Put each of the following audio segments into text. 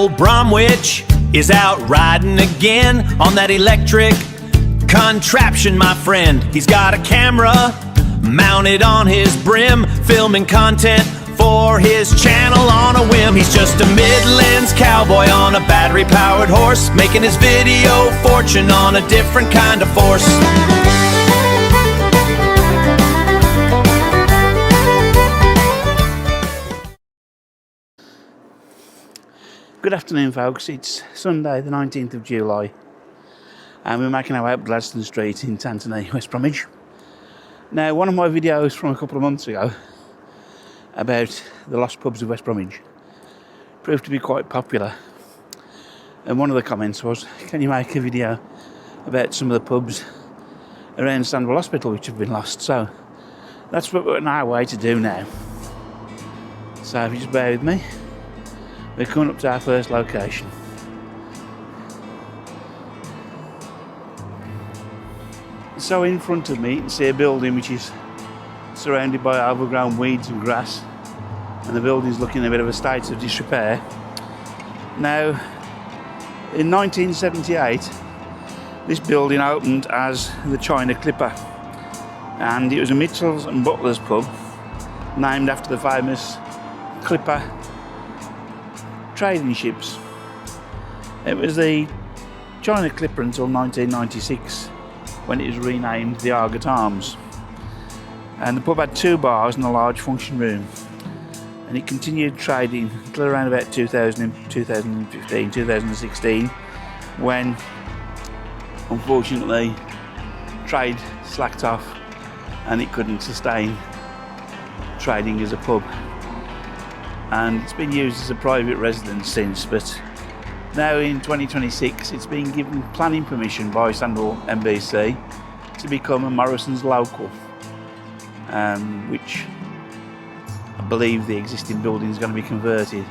old Bromwich is out riding again on that electric contraption, my friend. He's got a camera mounted on his brim, filming content for his channel on a whim. He's just a Midlands cowboy on a battery-powered horse, making his video fortune on a different kind of force. Good afternoon, folks. It's Sunday the 19th of July and we're making our way up Gladstone Street in Tantony, West Bromwich. Now, one of my videos from a couple of months ago about the lost pubs of West Bromwich proved to be quite popular, and one of the comments was, can you make a video about some of the pubs around Sandwell Hospital which have been lost? So that's what we're on our way to do now. So if you just bear with me, we're coming up to our first location. So in front of me you can see a building which is surrounded by overgrown weeds and grass, and the building's looking in a bit of a state of disrepair. Now, in 1978 this building opened as the China Clipper, and it was a Mitchells and Butlers pub named after the famous Clipper trading ships. It was the China Clipper until 1996, when it was renamed the Argot Arms, and the pub had two bars and a large function room, and it continued trading until around about 2015, 2016, when unfortunately trade slacked off and it couldn't sustain trading as a pub. And it's been used as a private residence since, but now in 2026 it's been given planning permission by Sandwell MBC to become a Morrison's local, which I believe the existing building is going to be converted,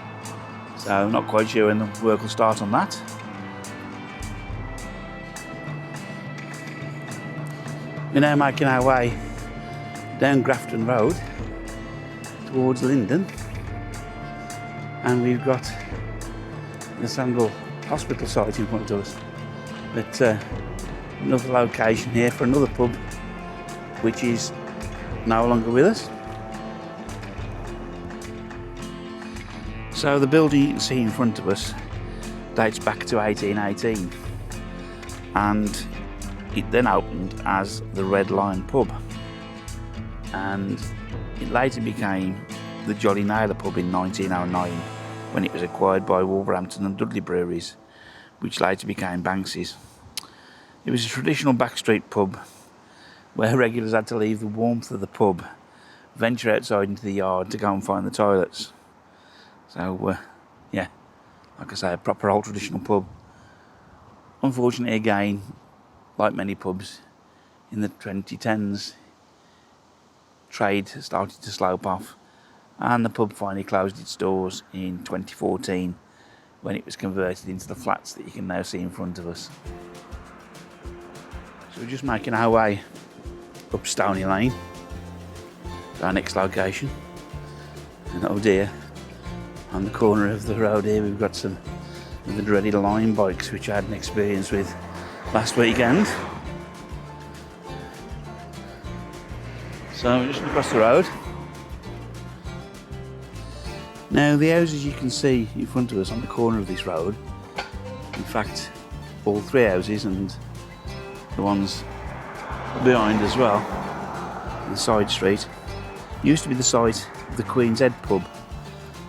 so I'm not quite sure when the work will start on that. We're now making our way down Grafton Road towards Linden, and we've got the Sandwell Hospital site in front of us, but another location here for another pub which is no longer with us. So the building you can see in front of us dates back to 1818, and it then opened as the Red Lion pub, and it later became the Jolly Naylor pub in 1909, when it was acquired by Wolverhampton and Dudley breweries, which later became Banks's. It was a traditional backstreet pub where regulars had to leave the warmth of the pub, venture outside into the yard to go and find the toilets. So yeah, like I say, a proper old traditional pub. Unfortunately, again, like many pubs in the 2010s, trade started to slope off, and the pub finally closed its doors in 2014 when it was converted into the flats that you can now see in front of us. So we're just making our way up Stony Lane to our next location, and oh dear, on the corner of the road here we've got some of the dreaded line bikes which I had an experience with last weekend. So we're just across the road. Now, the houses you can see in front of us on the corner of this road, in fact all three houses and the ones behind as well, the side street, used to be the site of the Queen's Head pub,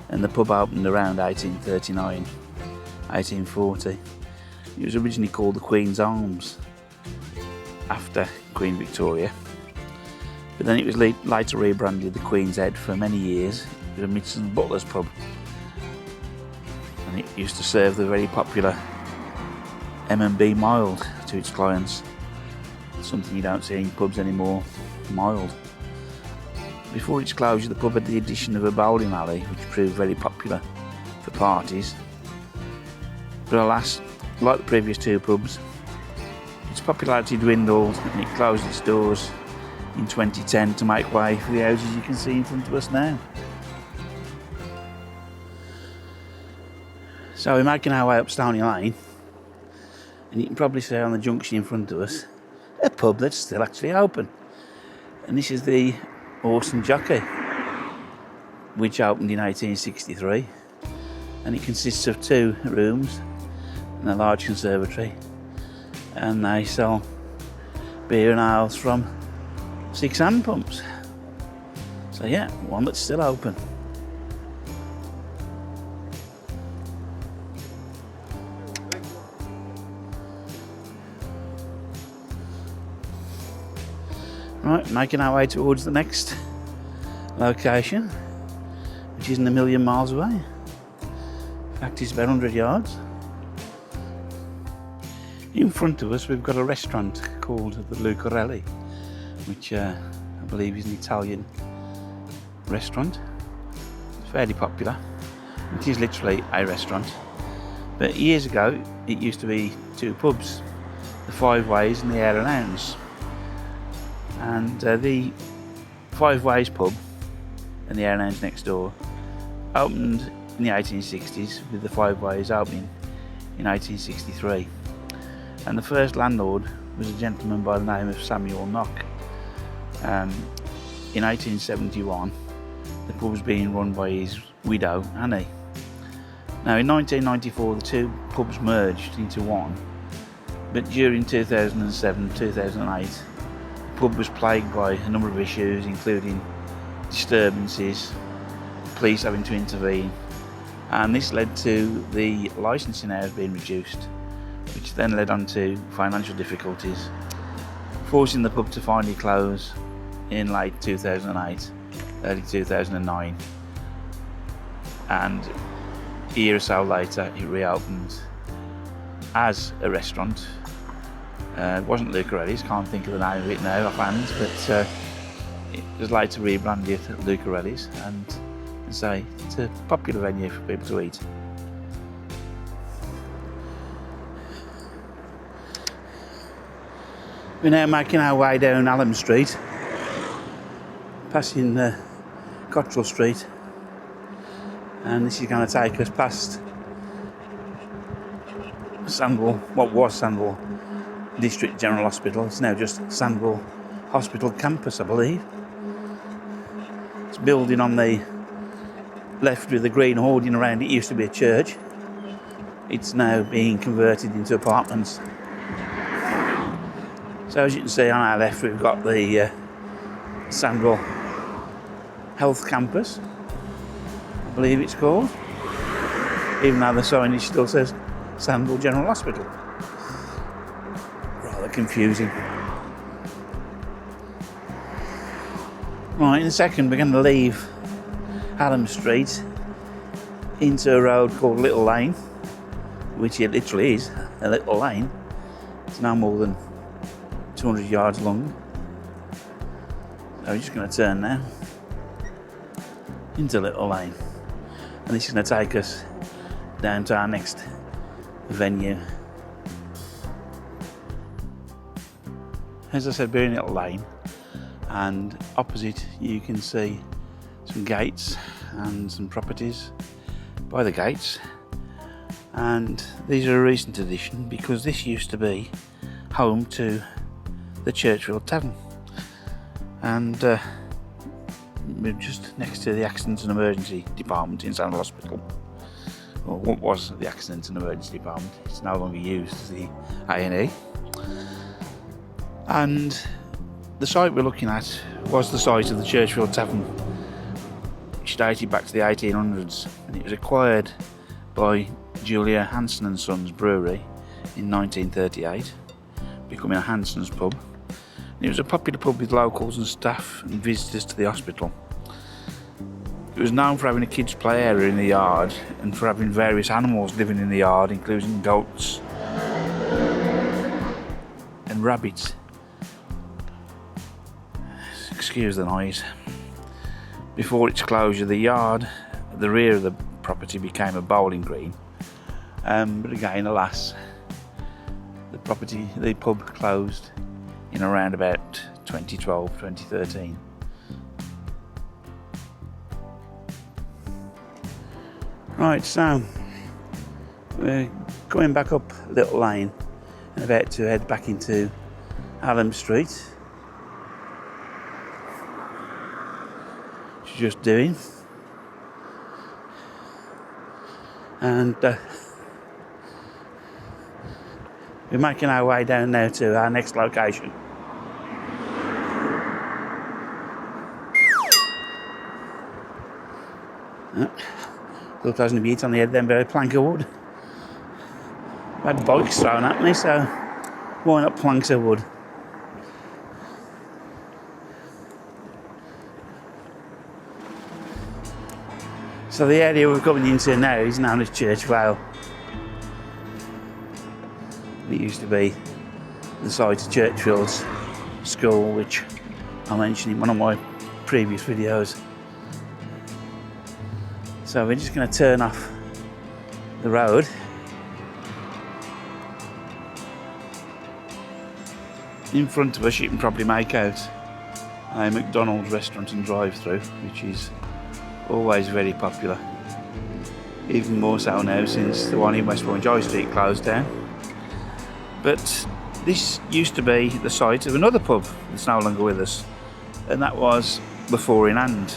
and the pub opened around 1839, 1840. It was originally called the Queen's Arms after Queen Victoria, but then it was later rebranded the Queen's Head for many years. It was a Mitchells and Butlers pub, and it used to serve the very popular M&B mild to its clients, something you don't see in pubs anymore, mild. Before its closure, the pub had the addition of a bowling alley which proved very popular for parties, but alas, like the previous two pubs, its popularity dwindled and it closed its doors in 2010 to make way for the houses you can see in front of us now. So we're making our way up Stony Lane, and you can probably see on the junction in front of us a pub that's still actually open. And this is the Awesome Jockey, which opened in 1863, and it consists of 2 rooms and a large conservatory, and they sell beer and ales from 6 hand pumps. So yeah, one that's still open. Right, making our way towards the next location, which isn't a million miles away. In fact, it's about 100 yards. In front of us, we've got a restaurant called the Lucarelli, which I believe is an Italian restaurant. It's fairly popular. It is literally a restaurant. But years ago, it used to be 2 pubs, the Five Ways and the Hare and Hounds. And the Five Ways pub and the Hare and Hounds next door opened in the 1860s, with the Five Ways opening in 1863. And the first landlord was a gentleman by the name of Samuel Knock. In 1871, the pub was being run by his widow, Annie. Now in 1994, the 2 pubs merged into one, but during 2007-2008, the pub was plagued by a number of issues, including disturbances, police having to intervene, and this led to the licensing hours being reduced, which then led on to financial difficulties, forcing the pub to finally close in late 2008, early 2009, and a year or so later it reopened as a restaurant. It wasn't Lucarelli's, can't think of the name of it now offhand, but it was later rebranded Lucarelli's, and so it's a popular venue for people to eat. We're now making our way down Allen Street, passing Cottrell Street, and this is going to take us past Sandwell, what was Sandwell District General Hospital. It's now just Sandwell Hospital Campus, I believe. It's a building on the left with the green hoarding around it. Used to be a church. It's now being converted into apartments. So as you can see on our left, we've got the Sandwell Health Campus, I believe it's called, even though the signage still says Sandwell General Hospital. Rather confusing. Right, in a second we're going to leave Hallam Street into a road called Little Lane, which it literally is, a little lane. It's no more than 200 yards long. So we're just going to turn now into Little Lane, and this is going to take us down to our next venue. As I said, we're in Little Lane, and opposite you can see some gates and some properties by the gates, and these are a recent addition because this used to be home to the Churchfield Tavern, and we're just next to the Accident and Emergency Department in Sandwell Hospital, or what was the Accident and Emergency Department. It's no longer used as the A&E. And the site we're looking at was the site of the Churchfield Tavern, which dated back to the 1800s, and it was acquired by Julia Hanson and Sons Brewery in 1938, becoming a Hanson's pub. And it was a popular pub with locals and staff and visitors to the hospital. It was known for having a kids' play area in the yard and for having various animals living in the yard, including goats and rabbits. Excuse the noise. Before its closure, the yard at the rear of the property became a bowling green. But again, alas, the pub closed in around about 2012, 2013. Right, so We're going back up Little Lane and about to head back into Hallam Street. She's just doing. And we're making our way down now to our next location. Thought I was going to be hit on the head then by a plank of wood. I had bikes thrown at me, so why not planks of wood? So the area we're coming into now is known as Churchfield. It used to be the site of Churchfield's school, which I mentioned in one of my previous videos. So we're just going to turn off the road. In front of us you can probably make out a McDonald's restaurant and drive-through, which is always very popular. Even more so now since the one in West Bromwich High Street closed down. But this used to be the site of another pub that's no longer with us, and that was the Four in Hand.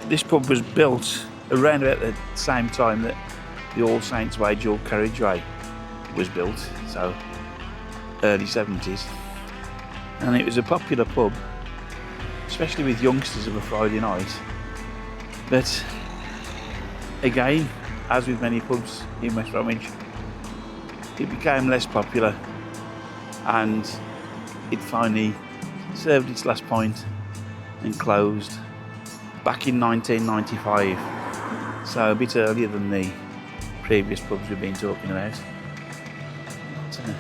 This pub was built around about the same time that the All Saints Way dual carriageway was built, so early 70s. And it was a popular pub, especially with youngsters of a Friday night. But again, as with many pubs in West Bromwich, it became less popular and it finally served its last point and closed back in 1995, so a bit earlier than the previous pubs we've been talking about. But,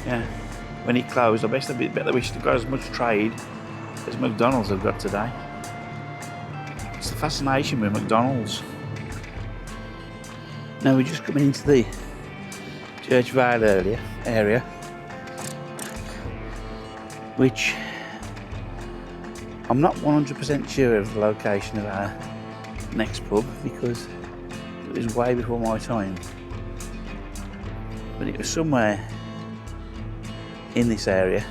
yeah, when it closed, I bet they wish they'd got as much trade as McDonald's have got today. It's the fascination with McDonald's. Now we're just coming into the Churchfield area, which I'm not 100% sure of the location of our next pub because it was way before my time. But it was somewhere in this area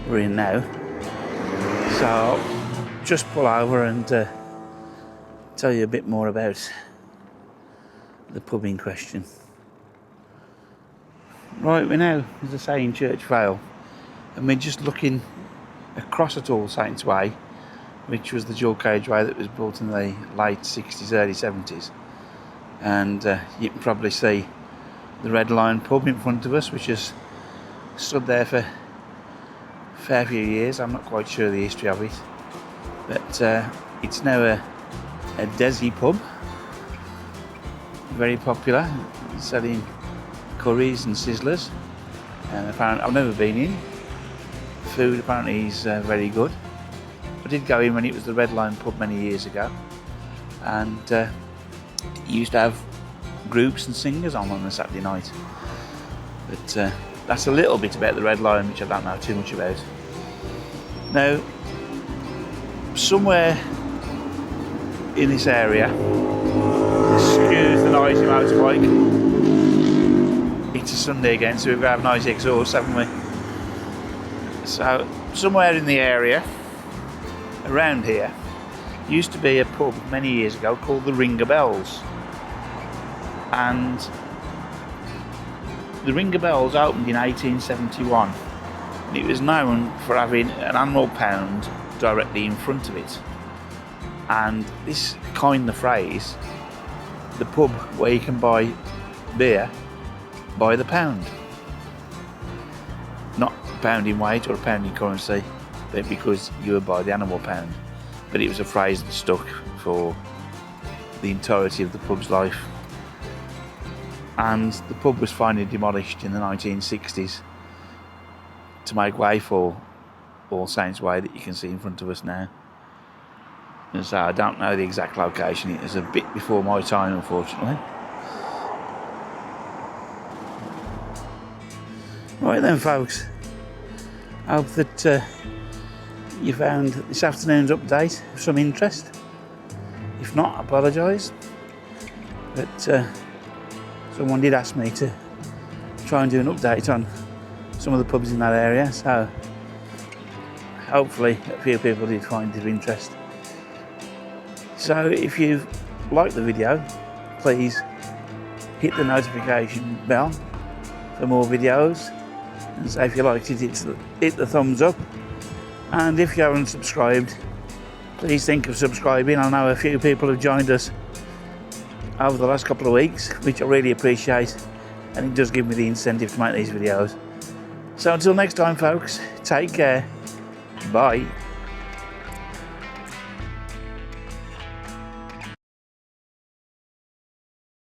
we're in now. So I'll just pull over and tell you a bit more about the pub in question. Right, we're now, as I say, in Churchfield, and we're just looking across at All Saints Way, which was the dual carriageway that was built in the late 60s, early 70s. And you can probably see the Red Lion pub in front of us, which has stood there for a fair few years. I'm not quite sure the history of it, but it's now a Desi pub, very popular, selling curries and sizzlers. And apparently, I've never been in. Food apparently is very good. I did go in when it was the Red Lion pub many years ago, and it used to have groups and singers on a Saturday night. But that's a little bit about the Red Lion, which I don't know too much about. Now, somewhere in this area, excuse the noisy motorbike. It's a Sunday again, so we've got to have noisy exhaust, haven't we? So, somewhere in the area, around here, used to be a pub many years ago called the Ring of Bells. And the Ring of Bells opened in 1871. And it was known for having an animal pound directly in front of it. And this coined the phrase, the pub where you can buy beer by the pound. Not a pound in weight or a pound in currency, but because you would buy the animal pound. But it was a phrase that stuck for the entirety of the pub's life. And the pub was finally demolished in the 1960s to make way for All Saints Way that you can see in front of us now. And so I don't know the exact location. It was a bit before my time, unfortunately. Right then, folks, I hope that you found this afternoon's update of some interest. If not, I apologise. But someone did ask me to try and do an update on some of the pubs in that area, so hopefully a few people did find it of interest. So if you've liked the video, please hit the notification bell for more videos, and so if you liked it, hit the thumbs up, and if you haven't subscribed, please think of subscribing. I know a few people have joined us over the last couple of weeks, which I really appreciate, and it does give me the incentive to make these videos. So until next time folks, take care, bye.